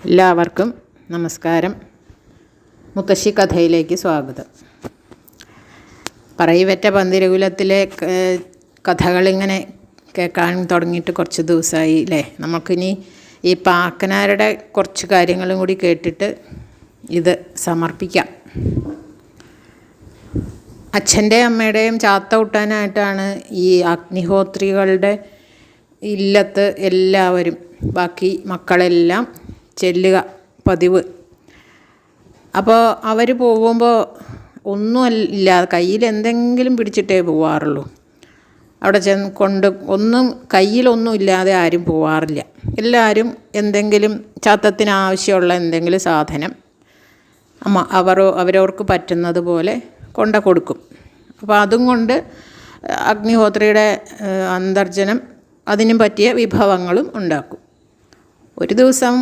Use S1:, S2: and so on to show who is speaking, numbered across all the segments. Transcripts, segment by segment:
S1: എല്ലാവർക്കും നമസ്കാരം. മുത്തശ്ശി കഥയിലേക്ക് സ്വാഗതം. പറയിവറ്റ പന്തിരകുലത്തിലെ കഥകളിങ്ങനെ കേൾക്കാൻ തുടങ്ങിയിട്ട് കുറച്ച് ദിവസമായി അല്ലേ. നമുക്കിനി ഈ പാക്കനാരുടെ കുറച്ച് കാര്യങ്ങളും കൂടി കേട്ടിട്ട് ഇത് സമർപ്പിക്കാം. അച്ഛൻ്റെയും അമ്മയുടെയും ചാത്ത കൂട്ടാനായിട്ടാണ് ഈ അഗ്നിഹോത്രികളുടെ ഇല്ലത്ത് എല്ലാവരും, ബാക്കി മക്കളെല്ലാം ചെല്ലുക പതിവ്. അപ്പോൾ അവർ പോകുമ്പോൾ ഒന്നും ഇല്ലാതെ കയ്യിൽ എന്തെങ്കിലും പിടിച്ചിട്ടേ പോവാറുള്ളൂ. അവിടെ ഒന്നും കയ്യിലൊന്നും ഇല്ലാതെ ആരും പോവാറില്ല. എല്ലാവരും എന്തെങ്കിലും ചാത്തത്തിന് ആവശ്യമുള്ള എന്തെങ്കിലും സാധനം അവരവർക്ക് പറ്റുന്നത് പോലെ കൊടുക്കും. അപ്പോൾ അതും കൊണ്ട് അഗ്നിഹോത്രിയുടെ അന്തർജനം അതിനും പറ്റിയ വിഭവങ്ങളും ഉണ്ടാക്കും. ഒരു ദിവസം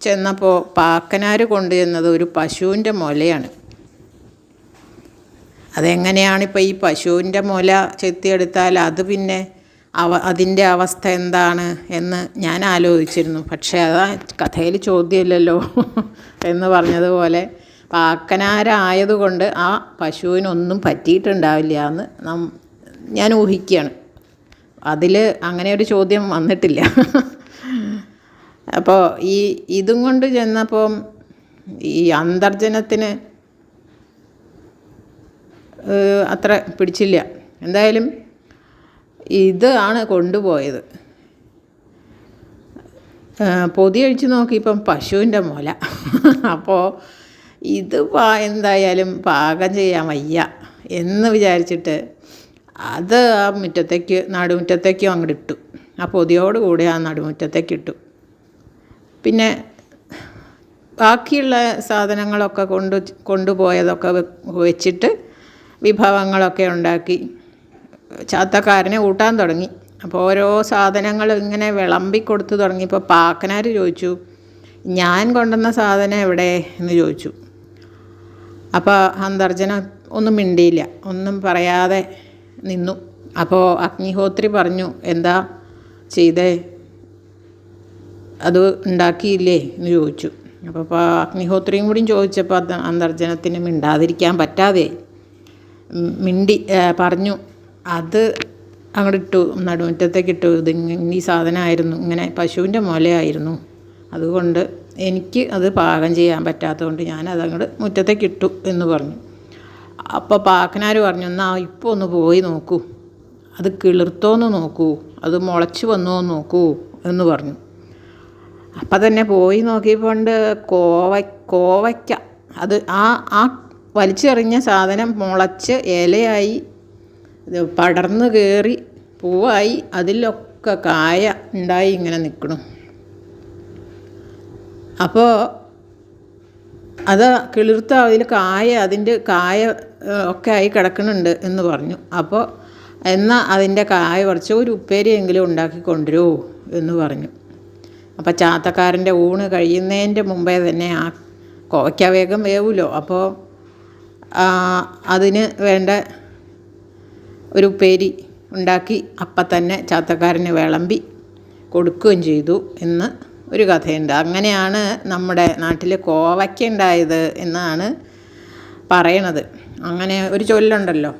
S1: ചെന്നപ്പോൾ പാക്കനാർ കൊണ്ടുചെന്നത് ഒരു പശുവിൻ്റെ മുലയാണ്. അതെങ്ങനെയാണിപ്പോൾ ഈ പശുവിൻ്റെ മുല ചെത്തിയെടുത്താൽ അത് പിന്നെ അതിൻ്റെ അവസ്ഥ എന്താണ് എന്ന് ഞാൻ ആലോചിച്ചിരുന്നു. പക്ഷേ അതാ കഥയിൽ ചോദ്യമില്ലല്ലോ എന്ന് പറഞ്ഞതുപോലെ പാക്കനാരായതുകൊണ്ട് ആ പശുവിനൊന്നും പറ്റിയിട്ടുണ്ടാവില്ല എന്ന് ഞാൻ ഊഹിക്കുകയാണ്. അതിൽ അങ്ങനെ ഒരു ചോദ്യം വന്നിട്ടില്ല. അപ്പോൾ ഇതും കൊണ്ട് ചെന്നപ്പം ഈ അന്തർജനത്തിന് അത്ര പിടിച്ചില്ല. എന്തായാലും ഇതാണ് കൊണ്ടുപോയത്. പൊതി അഴിച്ച് നോക്കിയപ്പം പശുവിൻ്റെ മുല. അപ്പോൾ ഇത് എന്തായാലും പാകം ചെയ്യാൻ വയ്യ എന്ന് വിചാരിച്ചിട്ട് അത് ആ നടുമുറ്റത്തേക്കും അങ്ങോട്ട് ഇട്ടു. ആ പൊതിയോട് കൂടി ആ നടുമുറ്റത്തേക്ക് ഇട്ടു. പിന്നെ ബാക്കിയുള്ള സാധനങ്ങളൊക്കെ കൊണ്ടുപോയതൊക്കെ വെച്ചിട്ട് വിഭവങ്ങളൊക്കെ ഉണ്ടാക്കി ചാത്തക്കാരനെ ഊട്ടാൻ തുടങ്ങി. അപ്പോൾ ഓരോ സാധനങ്ങൾ ഇങ്ങനെ വിളമ്പിക്കൊടുത്ത് തുടങ്ങിയപ്പോൾ പാക്കനാർ ചോദിച്ചു, ഞാൻ കൊണ്ടുവന്ന സാധനം എവിടെ എന്ന് ചോദിച്ചു. അപ്പോൾ അന്തർജനം ഒന്നും മിണ്ടിയില്ല, ഒന്നും പറയാതെ നിന്നു. അപ്പോൾ അഗ്നിഹോത്രി പറഞ്ഞു, എന്താ ചെയ്തേ, അത് ഉണ്ടാക്കിയില്ലേ എന്ന് ചോദിച്ചു. അപ്പോൾ അഗ്നിഹോത്രിയും കൂടിയും ചോദിച്ചപ്പോൾ അന്തർജനത്തിന് മിണ്ടാതിരിക്കാൻ പറ്റാതെ പറഞ്ഞു, അത് അങ്ങോട്ട് ഇട്ടു, നടുമുറ്റത്തേക്ക് ഇട്ടു. ഇത് ഈ സാധനമായിരുന്നു, ഇങ്ങനെ പശുവിൻ്റെ മുലയായിരുന്നു, അതുകൊണ്ട് എനിക്ക് അത് പാകം ചെയ്യാൻ പറ്റാത്തതുകൊണ്ട് ഞാനതങ്ങോട്ട് മുറ്റത്തേക്ക് ഇട്ടു എന്ന് പറഞ്ഞു. അപ്പോൾ പാക്കനാർ പറഞ്ഞു, എന്നാൽ ഇപ്പോൾ ഒന്ന് പോയി നോക്കൂ, അത് കിളിർത്തോന്ന് നോക്കൂ, അത് മുളച്ച് വന്നോ നോക്കൂ എന്ന് പറഞ്ഞു. അപ്പം തന്നെ പോയി നോക്കിയപ്പോണ്ട് കോവയ്ക്ക അത് ആ വലിച്ചെറിഞ്ഞ സാധനം മുളച്ച് ഇലയായി, പടർന്ന് കയറി പൂവായി, അതിലൊക്കെ കായ ഉണ്ടായി ഇങ്ങനെ നിൽക്കണം. അപ്പോൾ അത് കിളിർത്ത അതിൻ്റെ കായ ഒക്കെ ആയി കിടക്കുന്നുണ്ട് എന്ന് പറഞ്ഞു. അപ്പോൾ എന്നാൽ അതിൻ്റെ കായ കുറച്ച് ഒരു ഉപ്പേരിയെങ്കിലും ഉണ്ടാക്കി കൊണ്ടുവരുമോ എന്ന് പറഞ്ഞു. അപ്പോൾ ചാത്തക്കാരൻ്റെ ഊണ് കഴിയുന്നതിൻ്റെ മുമ്പേ തന്നെ ആ കോവയ്ക്ക വേഗം വേവുമല്ലോ. അപ്പോൾ അതിന് വേണ്ട ഒരു ഉപ്പേരി ഉണ്ടാക്കി അപ്പം തന്നെ ചാത്തക്കാരന് വിളമ്പി കൊടുക്കുകയും ചെയ്തു എന്ന് ഒരു കഥയുണ്ട്. അങ്ങനെയാണ് നമ്മുടെ നാട്ടിൽ കോവയ്ക്ക ഉണ്ടായത് എന്നാണ് പറയണത്. അങ്ങനെ ഒരു ചൊല്ലുണ്ടല്ലോ,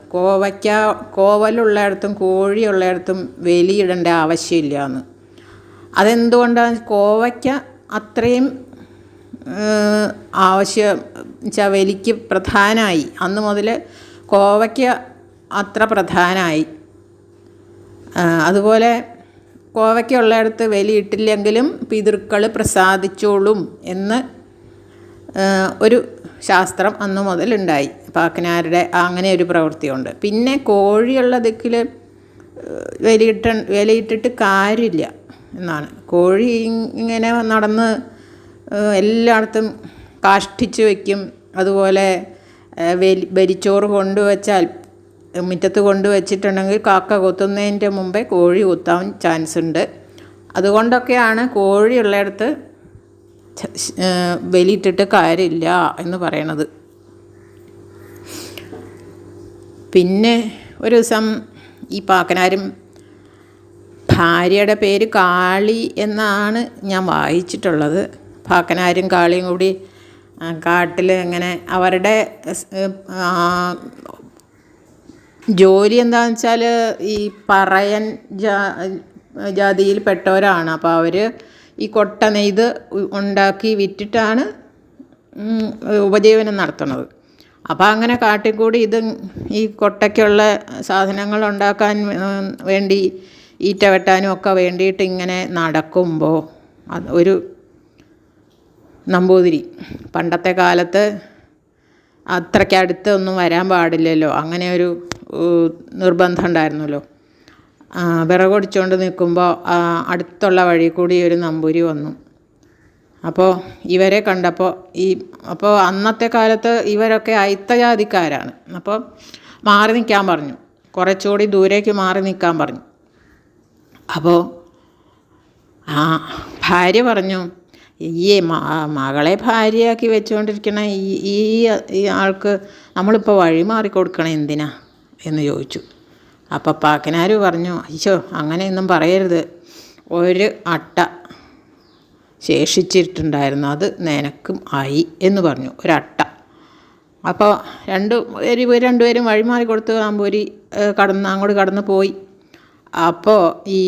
S1: കോവലുള്ളിടത്തും കോഴിയുള്ളിടത്തും വേലിയിടേണ്ട ആവശ്യമില്ല എന്ന്. അതെന്തുകൊണ്ടാണ് കോവയ്ക്ക അത്രയും വേലിക്ക് പ്രധാനമായി? അന്ന് മുതൽ കോവയ്ക്ക അത്ര പ്രധാനമായി. അതുപോലെ കോവയ്ക്ക ഉള്ളിടത്ത് വേലിയിട്ടില്ലെങ്കിലും പിതൃക്കൾ പ്രസാദിച്ചോളും എന്ന് ഒരു ശാസ്ത്രം അന്ന് മുതലുണ്ടായി. പാക്കനാരുടെ അങ്ങനെ ഒരു പ്രവൃത്തിയുണ്ട്. പിന്നെ കോഴിയുള്ള ദിക്കിൽ വേലിയിട്ടിട്ട് കാര്യമില്ല എന്നാണ്. കോഴി ഇങ്ങനെ നടന്ന് എല്ലായിടത്തും കാഷ്ടിച്ച് വയ്ക്കും. അതുപോലെ ബലിച്ചോറ് കൊണ്ടുവച്ചാൽ മുറ്റത്ത് കൊണ്ടുവച്ചിട്ടുണ്ടെങ്കിൽ കാക്ക കൊത്തുന്നതിൻ്റെ മുമ്പേ കോഴി കൊത്താൻ ചാൻസ് ഉണ്ട്. അതുകൊണ്ടൊക്കെയാണ് കോഴിയുള്ളിടത്ത് ബലിയിട്ടിട്ട് കാര്യമില്ല എന്ന് പറയണത്. പിന്നെ ഒരു ദിവസം ഈ പാക്കനാരും ഭാര്യയുടെ പേര് കാളി എന്നാണ് ഞാൻ വായിച്ചിട്ടുള്ളത്. പാക്കനാരും കാളിയും കൂടി കാട്ടിൽ ഇങ്ങനെ അവരുടെ ജോലി എന്താണെന്ന് വെച്ചാൽ ഈ പറയൻ ജാതിയിൽപ്പെട്ടവരാണ്. അപ്പോൾ അവർ ഈ കൊട്ട നെയ്ത് ഉണ്ടാക്കി വിറ്റിട്ടാണ് ഉപജീവനം നടത്തുന്നത്. അപ്പോൾ അങ്ങനെ കാട്ടിക്കൂടി ഈ കൊട്ടയ്ക്കുള്ള സാധനങ്ങൾ ഉണ്ടാക്കാൻ വേണ്ടി ഈറ്റ വെട്ടാനും ഒക്കെ വേണ്ടിയിട്ട് ഇങ്ങനെ നടക്കുമ്പോൾ ഒരു നമ്പൂതിരി, പണ്ടത്തെ കാലത്ത് അത്രയ്ക്ക് ഒന്നും വരാൻ പാടില്ലല്ലോ, അങ്ങനെ ഒരു നിർബന്ധം ഉണ്ടായിരുന്നല്ലോ. വിറകൊടിച്ചുകൊണ്ട് നിൽക്കുമ്പോൾ അടുത്തുള്ള വഴി കൂടി ഒരു നമ്പൂരി വന്നു. അപ്പോൾ ഇവരെ കണ്ടപ്പോൾ അപ്പോൾ അന്നത്തെ കാലത്ത് ഇവരൊക്കെ അയിത്തജാതിക്കാരാണ്. അപ്പോൾ മാറി നിൽക്കാൻ പറഞ്ഞു, കുറച്ചുകൂടി ദൂരേക്ക് മാറി നിൽക്കാൻ പറഞ്ഞു. അപ്പോൾ ഭാര്യ പറഞ്ഞു, ഈ മകളെ ഭാര്യയാക്കി വെച്ചുകൊണ്ടിരിക്കണ ഈ ആൾക്ക് നമ്മളിപ്പോൾ വഴി മാറി കൊടുക്കണം എന്തിനാ എന്ന് ചോദിച്ചു. അപ്പോൾ പാക്കനാർ പറഞ്ഞു, അയ്യോ അങ്ങനെയൊന്നും പറയരുത്, ഒരു അട്ട ശേഷിച്ചിട്ടുണ്ടായിരുന്നു, അത് നിനക്കും ആയി എന്ന് പറഞ്ഞു, ഒരട്ട. അപ്പോൾ രണ്ടുപേരും വഴിമാറി കൊടുത്ത് നമ്പൂരി അങ്ങോട്ട് കടന്ന് പോയി. അപ്പോൾ ഈ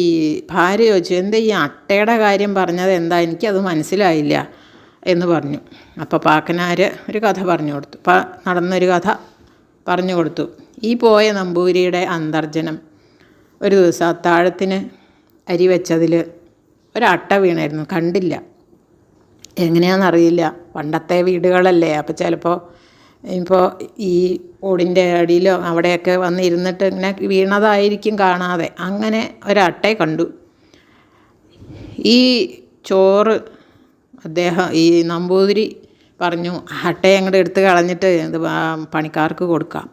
S1: ഭാര്യ ചോദിച്ചു, എന്താ ഈ അട്ടയുടെ കാര്യം പറഞ്ഞത് എന്താ, എനിക്കത് മനസ്സിലായില്ല എന്ന് പറഞ്ഞു. അപ്പോൾ പാക്കനാർ ഒരു കഥ പറഞ്ഞു കൊടുത്തു, നടന്നൊരു കഥ പറഞ്ഞു കൊടുത്തു. ഈ പോയ നമ്പൂതിരിയുടെ അന്തർജനം ഒരു ദിവസം അത്താഴത്തിന് അരി വെച്ചതിൽ ഒരട്ട വീണായിരുന്നു, കണ്ടില്ല, എങ്ങനെയാണെന്നറിയില്ല. പണ്ടത്തെ വീടുകളല്ലേ, അപ്പോൾ ചിലപ്പോൾ ഇപ്പോൾ ഈ ഓടിൻ്റെ അടിയിലോ അവിടെയൊക്കെ വന്നിരുന്നിട്ട് ഇങ്ങനെ വീണതായിരിക്കും കാണാതെ. അങ്ങനെ ഒരട്ടയെ കണ്ടു. ഈ ചോറ് ഈ നമ്പൂതിരി പറഞ്ഞു, അട്ടയെ അങ്ങോട്ട് എടുത്ത് കളഞ്ഞിട്ട് ഇത് പണിക്കാർക്ക് കൊടുക്കാം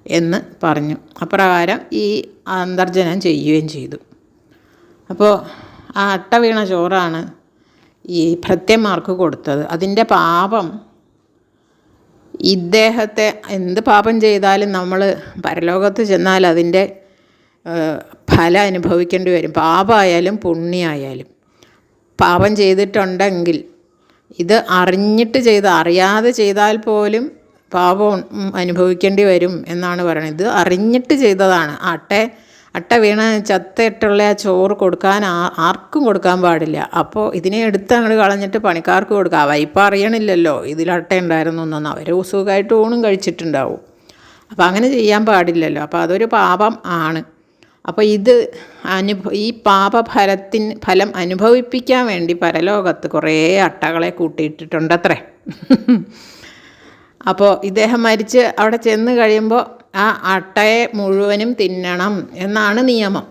S1: എന്ന് പറഞ്ഞു. അപ്രകാരം ഈ അന്തർജനം ചെയ്യുകയും ചെയ്തു. അപ്പോൾ ആ അട്ട വീണ ചോറാണ് ഈ ഭൃത്യന്മാർക്ക് കൊടുത്തത്. അതിൻ്റെ പാപം ഇദ്ദേഹത്തെ, എന്ത് പാപം ചെയ്താലും നമ്മൾ പരലോകത്ത് ചെന്നാൽ അതിൻ്റെ ഫലം അനുഭവിക്കേണ്ടി വരും. പാപമായാലും പുണ്യമായാലും. പാപം ചെയ്തിട്ടുണ്ടെങ്കിൽ ഇത് അറിയാതെ ചെയ്താൽ പോലും പാപം അനുഭവിക്കേണ്ടി വരും എന്നാണ് പറയുന്നത്. ഇത് അറിഞ്ഞിട്ട് ചെയ്തതാണ്. അട്ട വീണ് ചത്തിട്ടുള്ള ആ ചോറ് കൊടുക്കാൻ ആർക്കും കൊടുക്കാൻ പാടില്ല. അപ്പോൾ ഇതിനെ എടുത്ത് അങ്ങോട്ട് കളഞ്ഞിട്ട് പണിക്കാർക്ക് കൊടുക്കുക. അവരിപ്പോൾ അറിയണില്ലല്ലോ ഇതിലട്ട ഉണ്ടായിരുന്നു എന്നൊന്നും, അവർ സുഖമായിട്ട് ഊണും കഴിച്ചിട്ടുണ്ടാവും. അപ്പോൾ അങ്ങനെ ചെയ്യാൻ പാടില്ലല്ലോ. അപ്പോൾ അതൊരു പാപം ആണ്. അപ്പോൾ ഈ ഫലം അനുഭവിപ്പിക്കാൻ വേണ്ടി പരലോകത്ത് കുറേ അട്ടകളെ കൂട്ടിയിട്ടിട്ടുണ്ടത്രേ. അപ്പോൾ ഇദ്ദേഹം മരിച്ച് അവിടെ ചെന്ന് കഴിയുമ്പോൾ ആ അട്ടയെ മുഴുവനും തിന്നണം എന്നാണ് നിയമം.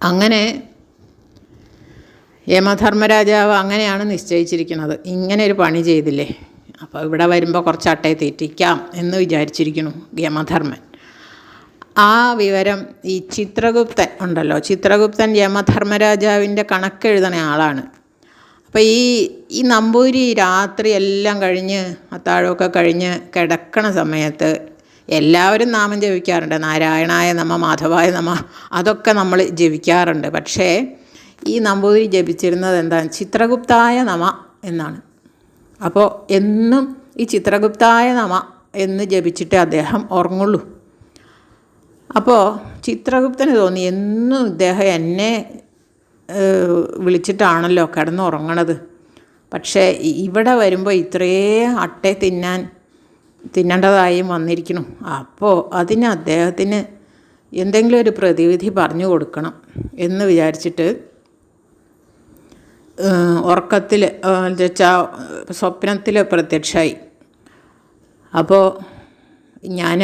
S1: അങ്ങനെ യമധർമ്മരാജാവ് അങ്ങനെയാണ് നിശ്ചയിച്ചിരിക്കുന്നത്. ഇങ്ങനെ ഒരു പണി ചെയ്തില്ലേ, അപ്പോൾ ഇവിടെ വരുമ്പോൾ കുറച്ച് അട്ടയെ തീറ്റിക്കാം എന്ന് വിചാരിച്ചിരിക്കുന്നു യമധർമ്മൻ. ആ വിവരം ഈ ചിത്രഗുപ്തൻ ഉണ്ടല്ലോ, ചിത്രഗുപ്തൻ യമധർമ്മരാജാവിൻ്റെ കണക്കെഴുതണ ആളാണ്. അപ്പോൾ ഈ നമ്പൂരി രാത്രി എല്ലാം കഴിഞ്ഞ് അത്താഴമൊക്കെ കഴിഞ്ഞ് കിടക്കണ സമയത്ത് എല്ലാവരും നാമം ജപിക്കാറുണ്ട്. നാരായണായ നമ, മാധവായ നമ, അതൊക്കെ നമ്മൾ ജപിക്കാറുണ്ട്. പക്ഷേ ഈ നമ്പൂതിരി ജപിച്ചിരുന്നത് എന്താണ്, ചിത്രഗുപ്തായ നമ എന്നാണ്. അപ്പോൾ എന്നും ഈ ചിത്രഗുപ്തായ നമ എന്ന് ജപിച്ചിട്ട് അദ്ദേഹം ഉറങ്ങുള്ളൂ. അപ്പോൾ ചിത്രഗുപ്തന് തോന്നി, എന്നും ഇദ്ദേഹം എന്നെ വിളിച്ചിട്ടാണല്ലോ കിടന്നുറങ്ങണത്, പക്ഷേ ഇവിടെ വരുമ്പോൾ ഇത്രയും അട്ടയെ തിന്നേണ്ടതായും വന്നിരിക്കുന്നു. അപ്പോൾ അതിന് അദ്ദേഹത്തിന് എന്തെങ്കിലും ഒരു പ്രതിവിധി പറഞ്ഞു കൊടുക്കണം എന്ന് വിചാരിച്ചിട്ട് ഉറക്കത്തിൽ സ്വപ്നത്തിൽ പ്രത്യക്ഷമായി. അപ്പോൾ ഞാൻ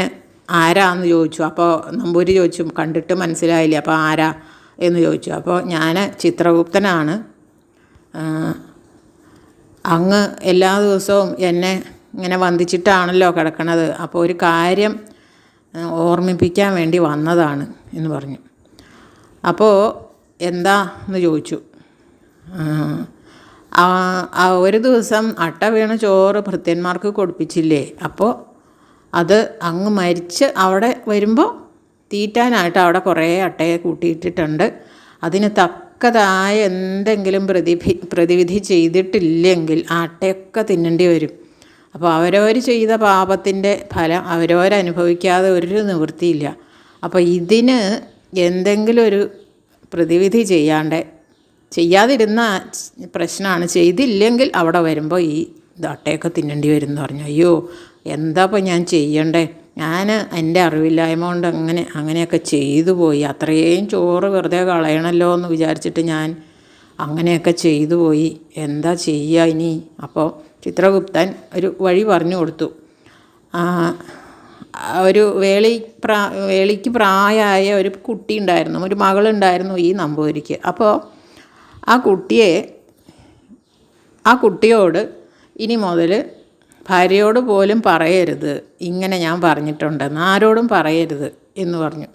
S1: ആരാന്ന് ചോദിച്ചു. അപ്പോൾ നമ്പൂരി ചോദിച്ചു, കണ്ടിട്ട് മനസ്സിലായില്ല, അപ്പോൾ ആരാ എന്ന് ചോദിച്ചു. അപ്പോൾ ഞാൻ ചിത്രഗുപ്തനാണ്, അങ്ങ് എല്ലാ ദിവസവും എന്നെ ഇങ്ങനെ വന്ദിച്ചിട്ടാണല്ലോ കിടക്കണത്, അപ്പോൾ ഒരു കാര്യം ഓർമ്മിപ്പിക്കാൻ വേണ്ടി വന്നതാണ് എന്ന് പറഞ്ഞു. അപ്പോൾ എന്താ എന്ന് ചോദിച്ചു. ഒരു ദിവസം അട്ട വീണ ചോറ് ഭൃത്യന്മാർക്ക് കൊടുപ്പിച്ചില്ലേ, അപ്പോൾ അത് അങ്ങ് മരിച്ച് അവിടെ വരുമ്പോൾ തീറ്റാനായിട്ട് അവിടെ കുറേ അട്ടയെ കൂട്ടിയിട്ടിട്ടുണ്ട്, അതിന് തക്ക തക്കതായ എന്തെങ്കിലും പ്രതിവിധി ചെയ്തിട്ടില്ലെങ്കിൽ ആട്ടയൊക്കെ തിന്നേണ്ടി വരും. അപ്പോൾ അവരവർ ചെയ്ത പാപത്തിൻ്റെ ഫലം അവരവരനുഭവിക്കാതെ ഒരു നിവൃത്തിയില്ല. അപ്പോൾ ഇതിന് എന്തെങ്കിലും ഒരു പ്രതിവിധി ചെയ്യാതിരുന്ന പ്രശ്നമാണ്. ചെയ്തില്ലെങ്കിൽ അവിടെ വരുമ്പോൾ ഈ അട്ടയൊക്കെ തിന്നേണ്ടി വരും എന്ന് പറഞ്ഞു. അയ്യോ, എന്താ ഇപ്പോൾ ഞാൻ ചെയ്യണ്ടേ? ഞാൻ എൻ്റെ അറിവില്ലായ്മ കൊണ്ട് അങ്ങനെയൊക്കെ ചെയ്തു പോയി. അത്രയും ചോറ് വെറുതെ കളയണമല്ലോ എന്ന് വിചാരിച്ചിട്ട് ഞാൻ അങ്ങനെയൊക്കെ ചെയ്തു പോയി. എന്താ ചെയ്യുക ഇനി? അപ്പോൾ ചിത്രഗുപ്തൻ ഒരു വഴി പറഞ്ഞു കൊടുത്തു. ഒരു വേളിക്ക് പ്രായമായ ഒരു കുട്ടി ഉണ്ടായിരുന്നു, ഒരു മകളുണ്ടായിരുന്നു ഈ നമ്പൂതിരിക്ക്. അപ്പോൾ ആ കുട്ടിയോട് ഇനി മുതൽ ഭാര്യയോട് പോലും പറയരുത്, ഇങ്ങനെ ഞാൻ പറഞ്ഞിട്ടുണ്ടെന്ന് ആരോടും പറയരുത് എന്ന് പറഞ്ഞു.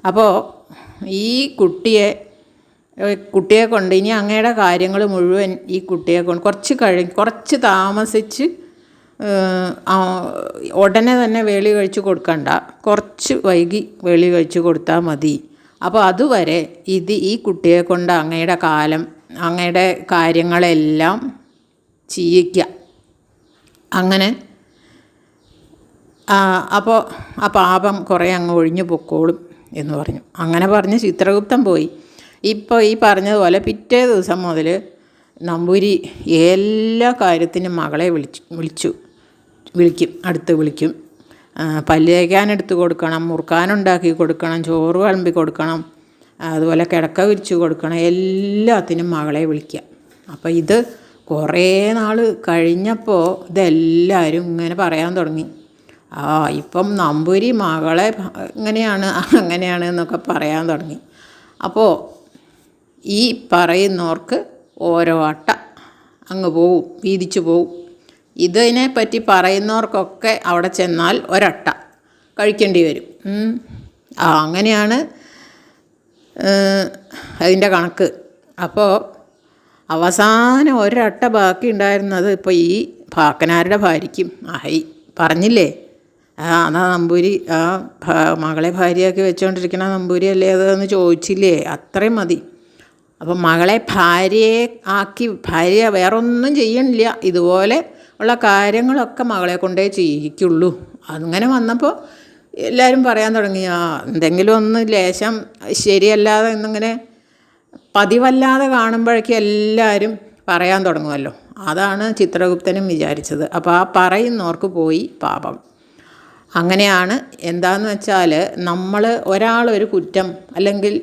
S1: അപ്പോൾ ഈ കുട്ടിയെ കൊണ്ട് ഇനി അങ്ങയുടെ കാര്യങ്ങൾ മുഴുവൻ ഈ കുട്ടിയെ കൊണ്ട് കുറച്ച് താമസിച്ച് ഉടനെ തന്നെ വേളി കഴിച്ച് കൊടുക്കണ്ട, കുറച്ച് വൈകി വേളി കഴിച്ച് കൊടുത്താൽ മതി. അപ്പോൾ അതുവരെ ഈ കുട്ടിയെ കൊണ്ട് അങ്ങയുടെ കാര്യങ്ങളെല്ലാം ചെയ്യിക്കുക. അങ്ങനെ അപ്പോൾ ആ പാപം കുറേ അങ്ങ് ഒഴിഞ്ഞു പൊക്കോളും എന്ന് പറഞ്ഞു. അങ്ങനെ പറഞ്ഞ് ചിത്രഗുപ്തൻ പോയി. ഇപ്പോൾ ഈ പറഞ്ഞതുപോലെ പിറ്റേ ദിവസം മുതൽ നമ്പൂരി എല്ലാ കാര്യത്തിനും മകളെ അടുത്ത് വിളിക്കും. പല്ല് തേക്കാനെടുത്ത് കൊടുക്കണം, മുറുക്കാനുണ്ടാക്കി കൊടുക്കണം, ചോറ് വിളമ്പി കൊടുക്കണം, അതുപോലെ കിടക്ക വിരിച്ച് കൊടുക്കണം, എല്ലാത്തിനും മകളെ വിളിക്കുക. അപ്പോൾ ഇത് കുറേ നാൾ കഴിഞ്ഞപ്പോൾ ഇതെല്ലാവരും ഇങ്ങനെ പറയാൻ തുടങ്ങി. ഇപ്പം നമ്പൂരി മകളെ ഇങ്ങനെയാണ് അങ്ങനെയാണ് എന്നൊക്കെ പറയാൻ തുടങ്ങി. അപ്പോൾ ഈ പറയുന്നവർക്ക് ഓരോ അട്ട അങ്ങ് പോവും, വീതിച്ചു പോവും. ഇതിനെപ്പറ്റി പറയുന്നവർക്കൊക്കെ അവിടെ ചെന്നാൽ ഒരട്ട കഴിക്കേണ്ടി വരും. അങ്ങനെയാണ് അതിൻ്റെ കണക്ക്. അപ്പോൾ അവസാനം ഒരട്ട ബാക്കി ഉണ്ടായിരുന്നത് ഇപ്പോൾ ഈ പാക്കനാരുടെ ഭാര്യയ്ക്കും ആയി. പറഞ്ഞില്ലേ, അതാ നമ്പൂരി മകളെ ഭാര്യയാക്കി വെച്ചുകൊണ്ടിരിക്കണ നമ്പൂരി അല്ലേ അതെന്ന് ചോദിച്ചില്ലേ, അത്രയും മതി. അപ്പം മകളെ ഭാര്യ വേറൊന്നും ചെയ്യണില്ല, ഇതുപോലെ ഉള്ള കാര്യങ്ങളൊക്കെ മകളെ കൊണ്ടേ ചെയ്യിക്കുള്ളൂ. അങ്ങനെ വന്നപ്പോൾ എല്ലാവരും പറയാൻ തുടങ്ങി, എന്തെങ്കിലും ഒന്ന് ലേശം ശരിയല്ലാതെ എന്നിങ്ങനെ പതിവല്ലാതെ കാണുമ്പോഴേക്കും എല്ലാവരും പറയാൻ തുടങ്ങുമല്ലോ. അതാണ് ചിത്രഗുപ്തനും വിചാരിച്ചത്. അപ്പോൾ ആ പറയുന്നവർക്ക് പോയി പാപം. അങ്ങനെയാണ്. എന്താണെന്ന് വെച്ചാൽ ഒരാളൊരു കുറ്റം അല്ലെങ്കിൽ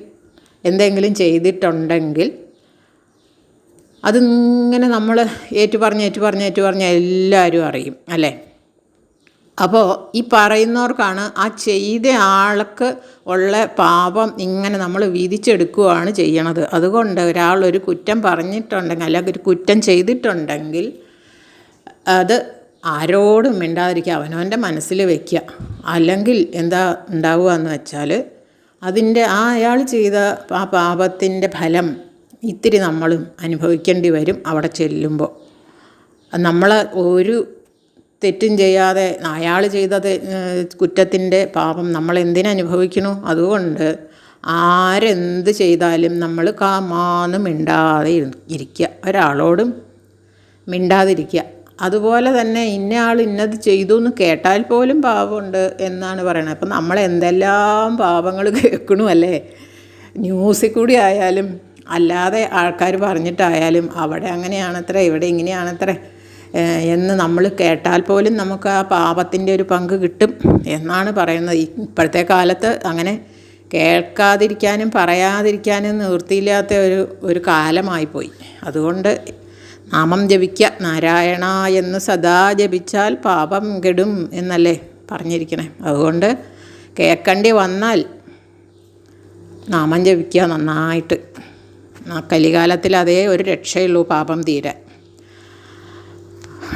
S1: എന്തെങ്കിലും ചെയ്തിട്ടുണ്ടെങ്കിൽ അതിങ്ങനെ നമ്മൾ ഏറ്റുപറഞ്ഞ് എല്ലാവരും അറിയും അല്ലേ. അപ്പോൾ ഈ പറയുന്നവർക്കാണ് ആ ചെയ്ത ആൾക്ക് ഉള്ള പാപം ഇങ്ങനെ നമ്മൾ വീതിച്ചെടുക്കുകയാണ് ചെയ്യണത്. അതുകൊണ്ട് ഒരാളൊരു കുറ്റം പറഞ്ഞിട്ടുണ്ടെങ്കിൽ അല്ലെങ്കിൽ ഒരു കുറ്റം ചെയ്തിട്ടുണ്ടെങ്കിൽ അത് ആരോടും മിണ്ടാതിരിക്കുക, അവനവൻ്റെ മനസ്സിൽ വയ്ക്കുക. അല്ലെങ്കിൽ എന്താ ഉണ്ടാവുക എന്ന് വെച്ചാൽ അയാൾ ചെയ്ത ആ പാപത്തിൻ്റെ ഫലം ഇത്തിരി നമ്മളും അനുഭവിക്കേണ്ടി വരും. അവിടെ ചെല്ലുമ്പോൾ നമ്മൾ ഒരു തെറ്റും ചെയ്യാതെ അയാൾ ചെയ്തത് കുറ്റത്തിൻ്റെ പാപം നമ്മൾ എന്തിനനുഭവിക്കണു? അതുകൊണ്ട് ആരെന്ത് ചെയ്താലും നമ്മൾ കാമാന്ന് മിണ്ടാതെ ഇരിക്കുക, ഒരാളോടും മിണ്ടാതിരിക്കുക. അതുപോലെ തന്നെ ഇന്നയാൾ ഇന്നത് ചെയ്തു എന്ന് കേട്ടാൽ പോലും പാപമുണ്ട് എന്നാണ് പറയണത്. അപ്പം നമ്മൾ എന്തെല്ലാം പാപങ്ങൾ കേൾക്കണു അല്ലേ, ന്യൂസിൽ കൂടി ആയാലും അല്ലാതെ ആൾക്കാർ പറഞ്ഞിട്ടായാലും അവിടെ അങ്ങനെയാണത്രേ ഇവിടെ ഇങ്ങനെയാണത്രേ എന്ന് നമ്മൾ കേട്ടാൽ പോലും നമുക്ക് ആ പാപത്തിൻ്റെ ഒരു പങ്ക് കിട്ടും എന്നാണ് പറയുന്നത്. ഇപ്പോഴത്തെ കാലത്ത് അങ്ങനെ കേൾക്കാതിരിക്കാനും പറയാതിരിക്കാനും നിവൃത്തിയില്ലാത്ത ഒരു കാലമായിപ്പോയി. അതുകൊണ്ട് നാമം ജപിക്കുക, നാരായണ എന്ന് സദാ ജപിച്ചാൽ പാപം കെടും എന്നല്ലേ പറഞ്ഞിരിക്കണേ. അതുകൊണ്ട് കേൾക്കേണ്ടി വന്നാൽ നാമം ജപിക്കുക നന്നായിട്ട്. കലികാലത്തിൽ അതേ ഒരു രക്ഷയുള്ളൂ പാപം തീരാൻ.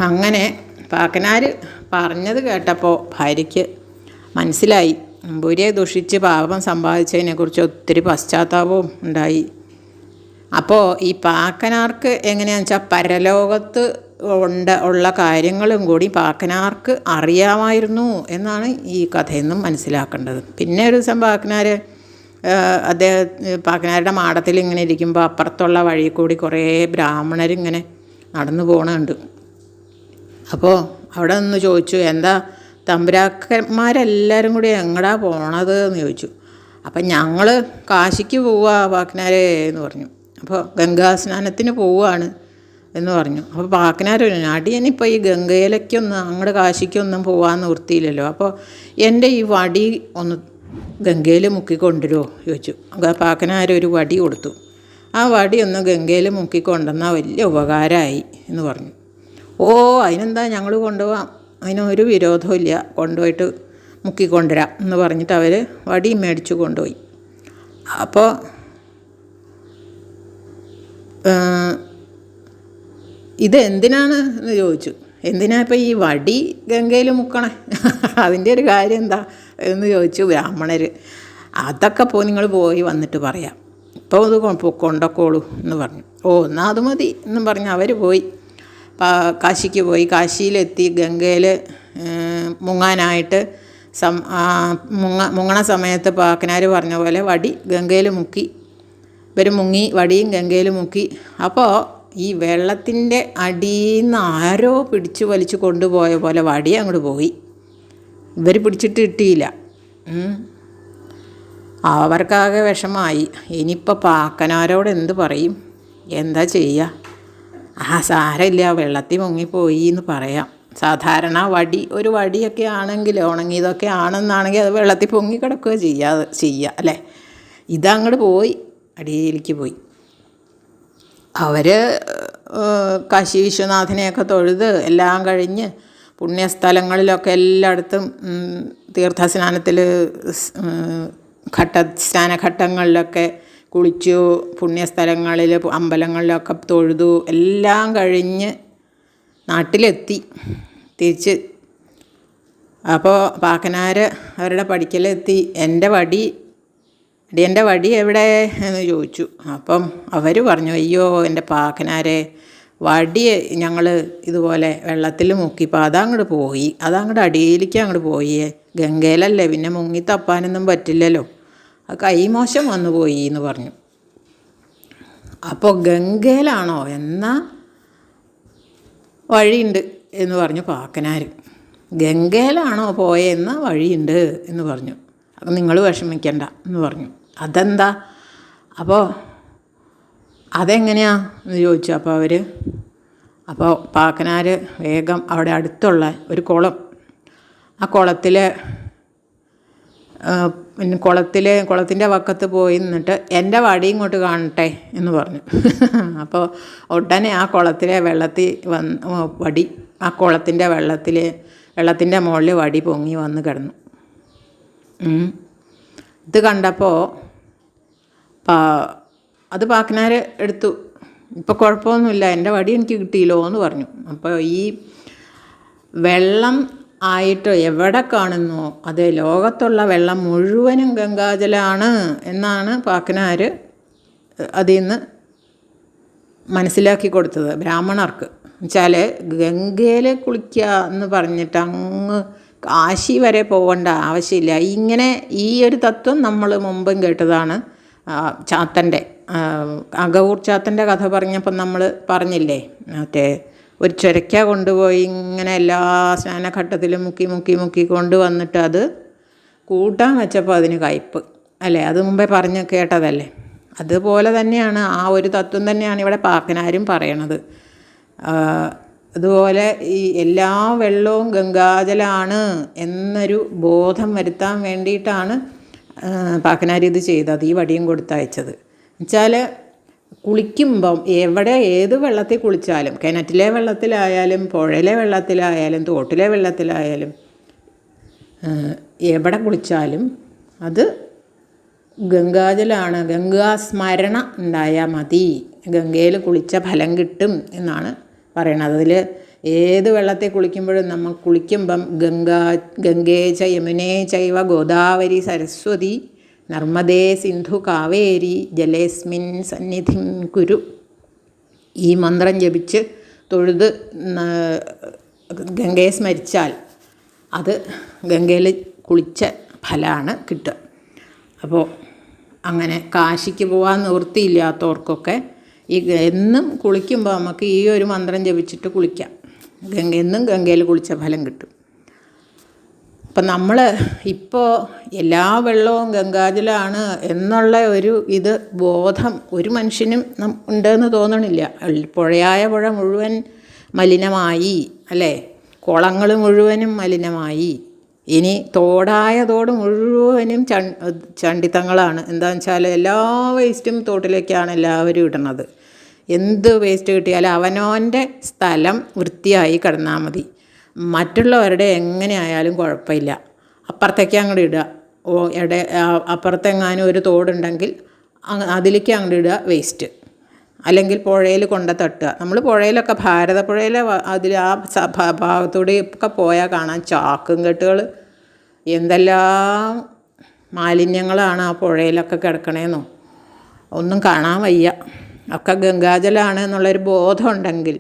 S1: അങ്ങനെ പാക്കനാർ പറഞ്ഞത് കേട്ടപ്പോൾ ഭാര്യയ്ക്ക് മനസ്സിലായി നമ്പൂരിയെ ദുഷിച്ച് പാപം സമ്പാദിച്ചതിനെക്കുറിച്ച് ഒത്തിരി പശ്ചാത്താപവും ഉണ്ടായി. അപ്പോൾ ഈ പാക്കനാർക്ക് എങ്ങനെയാണെന്ന് വെച്ചാൽ പരലോകത്ത് ഉള്ള കാര്യങ്ങളും കൂടി പാക്കനാർക്ക് അറിയാമായിരുന്നു എന്നാണ് ഈ കഥയിൽ നിന്നും മനസ്സിലാക്കേണ്ടത്. പിന്നെ ഒരു ദിവസം പാക്കനാർ അദ്ദേഹം പാക്കനാരുടെ മാടത്തിൽ ഇങ്ങനെ ഇരിക്കുമ്പോൾ അപ്പുറത്തുള്ള വഴി കൂടി കുറേ ബ്രാഹ്മണരിങ്ങനെ നടന്നു പോകണുണ്ട്. അപ്പോൾ അവിടെ നിന്ന് ചോദിച്ചു, എന്താ തമ്പുരാക്കന്മാരെല്ലാവരും കൂടി എങ്ങടാ പോണത് എന്ന് ചോദിച്ചു. അപ്പം ഞങ്ങൾ കാശിക്ക് പോവുക പാക്കനാരെ എന്ന് പറഞ്ഞു. അപ്പോൾ ഗംഗാസ്നാനത്തിന് പോവുകയാണ് എന്ന് പറഞ്ഞു. അപ്പോൾ പാക്കനാർ അടിയനിപ്പോൾ ഈ ഗംഗയിലേക്കൊന്നും അങ്ങോട്ട് കാശിക്കൊന്നും പോകാൻ നിർത്തിയില്ലല്ലോ, അപ്പോൾ എൻ്റെ ഈ വടി ഒന്ന് ഗംഗയിൽ മുക്കിക്കൊണ്ടുവരുമോ ചോദിച്ചു. പാക്കനാരൊരു വടി കൊടുത്തു. ആ വടി ഒന്ന് ഗംഗയിൽ മുക്കിക്കൊണ്ടുവന്നാൽ വലിയ ഉപകാരമായി എന്ന് പറഞ്ഞു. ഓ അതിനെന്താ ഞങ്ങൾ കൊണ്ടുപോകാം, അതിനൊരു വിരോധവും ഇല്ല, കൊണ്ടുപോയിട്ട് മുക്കിക്കൊണ്ടുവരാം എന്ന് പറഞ്ഞിട്ട് അവർ വടി മേടിച്ചു കൊണ്ടുപോയി. അപ്പോൾ ഇതെന്തിനാണ് എന്ന് ചോദിച്ചു. എന്തിനാ ഇപ്പോൾ ഈ വടി ഗംഗയിൽ മുക്കണേ, അതിൻ്റെ ഒരു കാര്യം എന്താ എന്ന് ചോദിച്ചു ബ്രാഹ്മണർ. അതൊക്കെ നിങ്ങൾ പോയി വന്നിട്ട് പറയാം, ഇപ്പോൾ ഇത് കൊണ്ടക്കോളൂ എന്ന് പറഞ്ഞു. ഓ എന്നാൽ അത് മതി എന്നും പറഞ്ഞ് അവർ പോയി കാശിക്ക് പോയി. കാശിയിലെത്തി ഗംഗയിൽ മുങ്ങാനായിട്ട് മുങ്ങണ സമയത്ത് പാക്കനാർ പറഞ്ഞ പോലെ വടി ഗംഗയിൽ മുക്കി. ഇവർ മുങ്ങി, വടിയും ഗംഗയിൽ മുക്കി. അപ്പോൾ ഈ വെള്ളത്തിൻ്റെ അടിയിൽ നിന്ന് ആരോ പിടിച്ച് വലിച്ച് കൊണ്ടുപോയ പോലെ വടി അങ്ങോട്ട് പോയി. ഇവർ പിടിച്ചിട്ട് കിട്ടിയില്ല. അവർക്കാകെ വിഷമായി. ഇനിയിപ്പോൾ പാക്കനാരോട് എന്ത് പറയും, എന്താ ചെയ്യുക? സാരമില്ല, വെള്ളത്തിൽ മുങ്ങിപ്പോയി എന്ന് പറയാം. സാധാരണ ഒരു വടിയൊക്കെ ആണെങ്കിൽ, ഉണങ്ങിയതൊക്കെ ആണെന്നാണെങ്കിൽ അത് വെള്ളത്തിൽ പൊങ്ങി കിടക്കുക ചെയ്യുക അല്ലേ. ഇതങ്ങോട്ട് പോയി, അടിയിലേക്ക് പോയി. അവർ കാശി വിശ്വനാഥനെയൊക്കെ തൊഴുത് എല്ലാം കഴിഞ്ഞ് പുണ്യസ്ഥലങ്ങളിലൊക്കെ എല്ലായിടത്തും തീർത്ഥസ്നാനത്തിൽ സ്നാനഘട്ടങ്ങളിലൊക്കെ കുളിച്ചു, പുണ്യസ്ഥലങ്ങളിൽ അമ്പലങ്ങളിലൊക്കെ തൊഴുതു, എല്ലാം കഴിഞ്ഞ് നാട്ടിലെത്തി തിരിച്ച്. അപ്പോൾ പാക്കനാർ അവരുടെ പടിക്കലെത്തി. എൻ്റെ വടി എവിടെ എന്ന് ചോദിച്ചു. അപ്പം അവർ പറഞ്ഞു, അയ്യോ എൻ്റെ പാക്കനാരെ, വടി ഞങ്ങൾ ഇതുപോലെ വെള്ളത്തിൽ മുക്കിയപ്പോൾ അതങ്ങോട്ട് പോയി, അതങ്ങോട്ട് അടിയിലേക്ക് അങ്ങോട്ട് പോയി. ഗംഗയിലല്ലേ, പിന്നെ മുങ്ങി തപ്പാനൊന്നും പറ്റില്ലല്ലോ, അത് കൈമോശം വന്നു പോയി എന്ന് പറഞ്ഞു. അപ്പോൾ ഗംഗയിലാണോ, എന്നാൽ വഴിയുണ്ട് എന്ന് പറഞ്ഞു പാക്കനാർ. ഗംഗയിലാണോ പോയെന്ന വഴിയുണ്ട് എന്ന് പറഞ്ഞു. അപ്പം നിങ്ങൾ വിഷമിക്കണ്ട എന്ന് പറഞ്ഞു. അതെന്താ? അപ്പോൾ അതെങ്ങനെയാ എന്ന് ചോദിച്ചു. അപ്പോൾ പാക്കനാർ വേഗം അവിടെ അടുത്തുള്ള ഒരു കുളം, ആ കുളത്തിൻ്റെ വക്കത്ത് പോയി നിന്നിട്ട് എൻ്റെ വടി ഇങ്ങോട്ട് കാണട്ടെ എന്ന് പറഞ്ഞു. അപ്പോൾ ഉടനെ ആ കുളത്തിലെ വെള്ളത്തിൽ വടി, ആ വെള്ളത്തിൻ്റെ മുകളിൽ വടി പൊങ്ങി വന്ന് കിടന്നു. ഇത് കണ്ടപ്പോൾ അത് പാക്കനാർ എടുത്തു. ഇപ്പോൾ കുഴപ്പമൊന്നുമില്ല, എൻ്റെ വടി എനിക്ക് കിട്ടിയില്ലോ എന്ന് പറഞ്ഞു. അപ്പോൾ ഈ വെള്ളം ആയിട്ട് എവിടെ കാണുന്നു, അത് ലോകത്തുള്ള വെള്ളം മുഴുവനും ഗംഗാജലമാണ് എന്നാണ് പാക്കനാർ അതിൽ നിന്ന് മനസ്സിലാക്കി കൊടുത്തത് ബ്രാഹ്മണർക്ക്. എന്നുവെച്ചാൽ ഗംഗയിൽ കുളിക്കുക എന്ന് പറഞ്ഞിട്ട് അങ്ങ് കാശി വരെ പോകേണ്ട ആവശ്യമില്ല. ഇങ്ങനെ ഈ ഒരു തത്വം നമ്മൾ മുമ്പും കേട്ടതാണ്. ചാത്തൻ്റെ അകവൂർ ചാത്തൻ്റെ കഥ പറഞ്ഞപ്പോൾ നമ്മൾ പറഞ്ഞില്ലേ, മറ്റേ ഒരു ചുരക്ക കൊണ്ടുപോയി ഇങ്ങനെ എല്ലാ സ്നാനഘട്ടത്തിലും മുക്കി കൊണ്ടുവന്നിട്ട് അത് കൂട്ടാൻ വെച്ചപ്പോൾ അതിന് കയ്പ്പ് അല്ലേ, അത് മുമ്പേ പറഞ്ഞ് കേട്ടതല്ലേ. അതുപോലെ തന്നെയാണ്, ആ ഒരു തത്വം തന്നെയാണ് ഇവിടെ പാക്കനാരും പറയണത്. അതുപോലെ ഈ എല്ലാ വെള്ളവും ഗംഗാജലമാണ് എന്നൊരു ബോധം വരുത്താൻ വേണ്ടിയിട്ടാണ് പാക്കനാർ ഇത് ചെയ്തത്, ഈ വടിയും കൊടുത്തയച്ചത്. എന്നുവെച്ചാൽ കുളിക്കുമ്പം ഏത് വെള്ളത്തിൽ കുളിച്ചാലും, കിണറ്റിലെ വെള്ളത്തിലായാലും പുഴയിലെ വെള്ളത്തിലായാലും തോട്ടിലെ വെള്ളത്തിലായാലും എവിടെ കുളിച്ചാലും അത് ഗംഗാജലമാണ്. ഗംഗാസ്മരണ ഉണ്ടായാൽ മതി, ഗംഗയിൽ കുളിച്ച ഫലം കിട്ടും എന്നാണ് പറയണത്. അതിൽ ഏത് വെള്ളത്തിൽ കുളിക്കുമ്പോഴും നമ്മൾ കുളിക്കുമ്പം ഗംഗേ ച യമുനേ ചൈവ ഗോദാവരി സരസ്വതി നർമ്മദേ സിന്ധു കാവേരി ജലേസ്മിൻ സന്നിധിം കുരു, ഈ മന്ത്രം ജപിച്ച് തൊഴുത് ഗംഗയെ സ്മരിച്ചാൽ അത് ഗംഗയിൽ കുളിച്ച ഫലമാണ് കിട്ടുക. അപ്പോൾ അങ്ങനെ കാശിക്ക് പോകാൻ നിവൃത്തിയില്ലാത്തവർക്കൊക്കെ എന്നും കുളിക്കുമ്പോൾ നമുക്ക് ഈ ഒരു മന്ത്രം ജപിച്ചിട്ട് കുളിക്കാം. എന്നും ഗംഗയിൽ കുളിച്ച ഫലം കിട്ടും. അപ്പം നമ്മൾ ഇപ്പോൾ എല്ലാ വെള്ളവും ഗംഗാജലമാണ് എന്നുള്ള ഒരു ബോധം ഒരു മനുഷ്യനും ഉണ്ടെന്ന് തോന്നണില്ല. പുഴയായ പുഴ മുഴുവൻ മലിനമായി, അല്ലേ? കുളങ്ങൾ മുഴുവനും മലിനമായി. ഇനി തോടായ തോട് മുഴുവനും ചണ്ടിത്തങ്ങളാണ്. എന്താണെന്ന് വെച്ചാൽ എല്ലാ വേസ്റ്റും തോട്ടിലേക്കാണ് എല്ലാവരും ഇടുന്നത്. എന്ത് വേസ്റ്റ് കിട്ടിയാലും അവനവൻ്റെ സ്ഥലം വൃത്തിയായി കിടന്നാൽ മതി. മറ്റുള്ളവരുടെ എങ്ങനെയായാലും കുഴപ്പമില്ല. അപ്പുറത്തേക്ക് അങ്ങോട്ട് ഇടുക. അപ്പുറത്തെങ്ങാനും ഒരു തോടുണ്ടെങ്കിൽ അതിലേക്ക് അങ്ങോട്ട് ഇടുക വേസ്റ്റ്. അല്ലെങ്കിൽ പുഴയിൽ കൊണ്ട് തട്ടുക. നമ്മൾ പുഴയിലൊക്കെ ഭാരതപ്പുഴയിലെ അതിൽ ആ ഭാഗത്തൂടെയൊക്കെ പോയാൽ കാണാൻ ചാക്കും കെട്ടുകൾ. എന്തെല്ലാം മാലിന്യങ്ങളാണ് ആ പുഴയിലൊക്കെ കിടക്കണേന്നോ, ഒന്നും കാണാൻ വയ്യ. ഒക്കെ ഗംഗാജലമാണ് എന്നുള്ളൊരു ബോധം ഉണ്ടെങ്കിൽ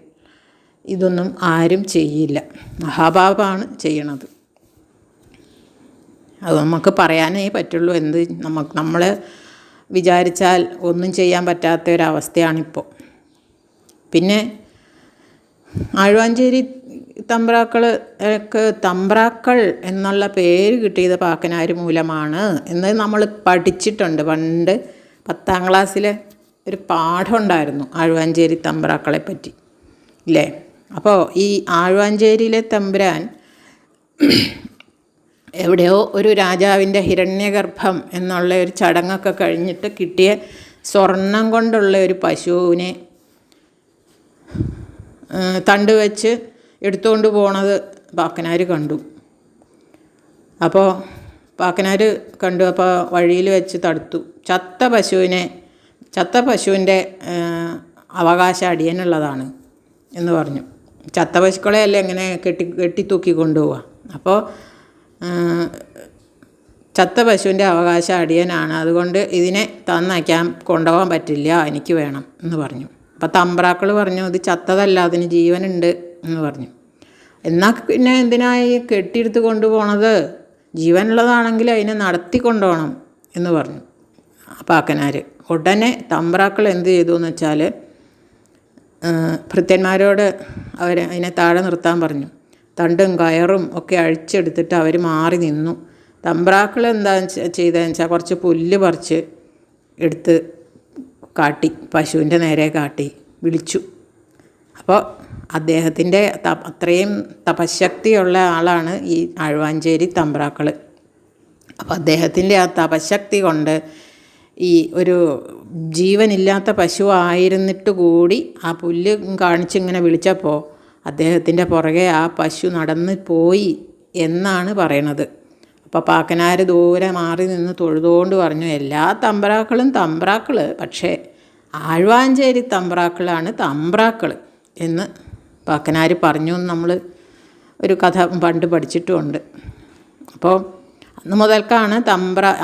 S1: ഇതൊന്നും ആരും ചെയ്യില്ല. മഹാപാപമാണ് ചെയ്യണത്. അത് നമുക്ക് പറയാനേ പറ്റുള്ളൂ. നമ്മൾ വിചാരിച്ചാൽ ഒന്നും ചെയ്യാൻ പറ്റാത്ത ഒരവസ്ഥയാണിപ്പോൾ. പിന്നെ ആഴുവാഞ്ചേരി തമ്പ്രാക്കൾ എന്നുള്ള പേര് കിട്ടിയത് പാക്കനാർ മൂലമാണ് എന്ന് നമ്മൾ പഠിച്ചിട്ടുണ്ട്. പണ്ട് 10ാം ക്ലാസ്സിലെ ഒരു പാഠം ഉണ്ടായിരുന്നു ആഴുവാഞ്ചേരി തമ്പ്രാക്കളെ പറ്റി, ഇല്ലേ? അപ്പോൾ ഈ ആഴുവാഞ്ചേരിയിലെ തമ്പുരാൻ എവിടെയോ ഒരു രാജാവിൻ്റെ ഹിരണ്യഗർഭം എന്നുള്ള ഒരു ചടങ്ങൊക്കെ കഴിഞ്ഞിട്ട് കിട്ടിയ സ്വർണം കൊണ്ടുള്ള ഒരു പശുവിനെ തണ്ട് വെച്ച് എടുത്തുകൊണ്ട് പോണത് പാക്കനാർ കണ്ടു. അപ്പോൾ പാക്കനാർ കണ്ടു. അപ്പോൾ വഴിയിൽ വെച്ച് തടുത്തു. ചത്ത പശുവിൻ്റെ അവകാശം അടിയനുള്ളതാണ് എന്ന് പറഞ്ഞു. ചത്ത പശുക്കളെ അല്ലേ ഇങ്ങനെ കെട്ടി തൂക്കി കൊണ്ടുപോവുക. അപ്പോൾ ചത്ത പശുവിൻ്റെ അവകാശം അടിയനാണ്, അതുകൊണ്ട് ഇതിനെ തന്നേക്കാൻ കൊണ്ടുപോകാൻ പറ്റില്ല, എനിക്ക് വേണം എന്ന് പറഞ്ഞു. അപ്പോൾ തമ്പ്രാക്കൾ പറഞ്ഞു, ഇത് ചത്തതല്ല, അതിന് ജീവനുണ്ട് എന്ന് പറഞ്ഞു. എന്നാൽ പിന്നെ എന്തിനായി കെട്ടിയെടുത്ത് കൊണ്ടുപോകണത്? ജീവനുള്ളതാണെങ്കിൽ അതിനെ നടത്തി കൊണ്ടുപോകണം എന്ന് പറഞ്ഞു പാക്കനാർ. ഉടനെ തമ്പ്രാക്കൾ എന്ത് ചെയ്തു എന്ന് വെച്ചാൽ ഭൃത്യന്മാരോട് അതിനെ താഴെ നിർത്താൻ പറഞ്ഞു. തണ്ടും കയറും ഒക്കെ അഴിച്ചെടുത്തിട്ട് അവർ മാറി നിന്നു. തമ്പ്രാക്കൾ എന്താ ചെയ്തതെന്ന് വെച്ചാൽ കുറച്ച് പുല്ല് പറിച്ച് എടുത്ത് കാട്ടി, പശുവിൻ്റെ നേരെ കാട്ടി വിളിച്ചു. അപ്പോൾ അദ്ദേഹത്തിൻ്റെ അത്രയും തപശക്തിയുള്ള ആളാണ് ഈ ആഴുവാഞ്ചേരി തമ്പ്രാക്കൾ. അപ്പോൾ അദ്ദേഹത്തിൻ്റെ ആ തപശക്തി കൊണ്ട് ഈ ഒരു ജീവനില്ലാത്ത പശു ആയിരുന്നിട്ട് കൂടി ആ പുല്ല് കാണിച്ചിങ്ങനെ വിളിച്ചപ്പോൾ അദ്ദേഹത്തിൻ്റെ പുറകെ ആ പശു നടന്ന് പോയി എന്നാണ് പറയണത്. അപ്പോൾ പാക്കനാർ ദൂരെ മാറി നിന്ന് തൊഴുതുകൊണ്ട് പറഞ്ഞു, എല്ലാ തമ്പ്രാക്കളും തമ്പ്രാക്കൾ, പക്ഷേ ആഴുവാഞ്ചേരി തമ്പ്രാക്കളാണ് തമ്പ്രാക്കൾ എന്ന് പാക്കനാർ പറഞ്ഞു എന്ന് നമ്മൾ ഒരു കഥ പണ്ട് പഠിച്ചിട്ടുമുണ്ട്. അപ്പോൾ അന്ന് മുതൽക്കാണ്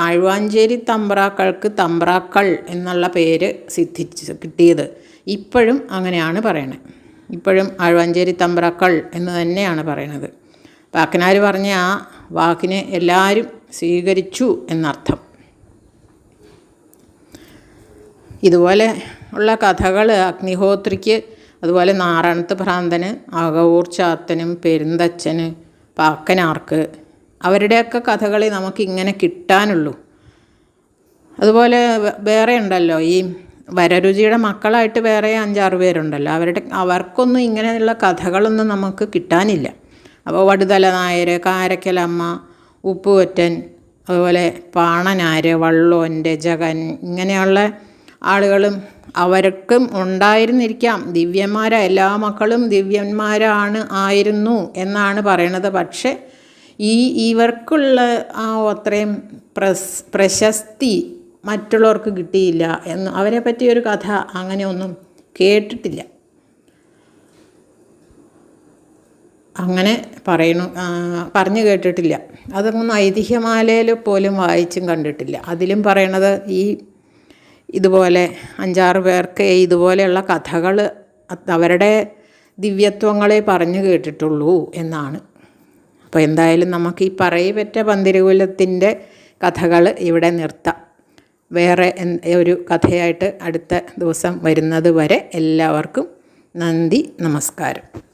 S1: ആഴുവാഞ്ചേരി തമ്പ്രാക്കൾക്ക് തമ്പ്രാക്കൾ എന്നുള്ള പേര് കിട്ടിയത്. ഇപ്പോഴും അങ്ങനെയാണ് പറയണത്. ഇപ്പോഴും ആഴുവാഞ്ചേരി തമ്പ്രാക്കൾ എന്ന് തന്നെയാണ് പറയണത്. പാക്കനാർ പറഞ്ഞ ആ വാക്കിനെ എല്ലാവരും സ്വീകരിച്ചു എന്നർത്ഥം. ഇതുപോലെ ഉള്ള കഥകൾ അഗ്നിഹോത്രിക്ക്, അതുപോലെ നാറാണത്ത് ഭ്രാന്തന്, അകവൂർ ചാത്തനും, പെരുന്തച്ഛന്, പാക്കനാർക്ക്, അവരുടെയൊക്കെ കഥകളെ നമുക്കിങ്ങനെ കിട്ടാനുള്ളൂ. അതുപോലെ വേറെ ഉണ്ടല്ലോ, ഈ വരരുചിയുടെ മക്കളായിട്ട് വേറെ 5-6 പേരുണ്ടല്ലോ, അവർക്കൊന്നും ഇങ്ങനെയുള്ള കഥകളൊന്നും നമുക്ക് കിട്ടാനില്ല. അപ്പോൾ വടുതല നായർ, കാരക്കലമ്മ, ഉപ്പുവറ്റൻ, അതുപോലെ പാണനാര്, വള്ളോൻ, രചകൻ, ഇങ്ങനെയുള്ള ആളുകളും അവർക്കും ഉണ്ടായിരുന്നിരിക്കാം. എല്ലാ മക്കളും ആയിരുന്നു എന്നാണ് പറയണത്. പക്ഷേ ഇവർക്കുള്ള ആ അത്രയും പ്രശസ്തി മറ്റുള്ളവർക്ക് കിട്ടിയില്ല എന്ന്, അവരെ പറ്റിയൊരു കഥ അങ്ങനെയൊന്നും കേട്ടിട്ടില്ല. അങ്ങനെ പറഞ്ഞു കേട്ടിട്ടില്ല. അതൊന്നും ഐതിഹ്യമാലയിൽ പോലും വായിച്ചും കണ്ടിട്ടില്ല. അതിലും പറയണത് ഇതുപോലെ 5-6 പേർക്ക് ഇതുപോലെയുള്ള കഥകൾ അവരുടെ ദിവ്യത്വങ്ങളെ പറഞ്ഞു കേട്ടിട്ടുള്ളൂ എന്നാണ്. അപ്പോൾ എന്തായാലും നമുക്ക് ഈ പറയിപെറ്റ പന്തിരുകുലത്തിൻ്റെ കഥകൾ ഇവിടെ നിർത്താം. വേറെ ഒരു കഥയായിട്ട് അടുത്ത ദിവസം വരുന്നത് വരെ എല്ലാവർക്കും നന്ദി, നമസ്കാരം.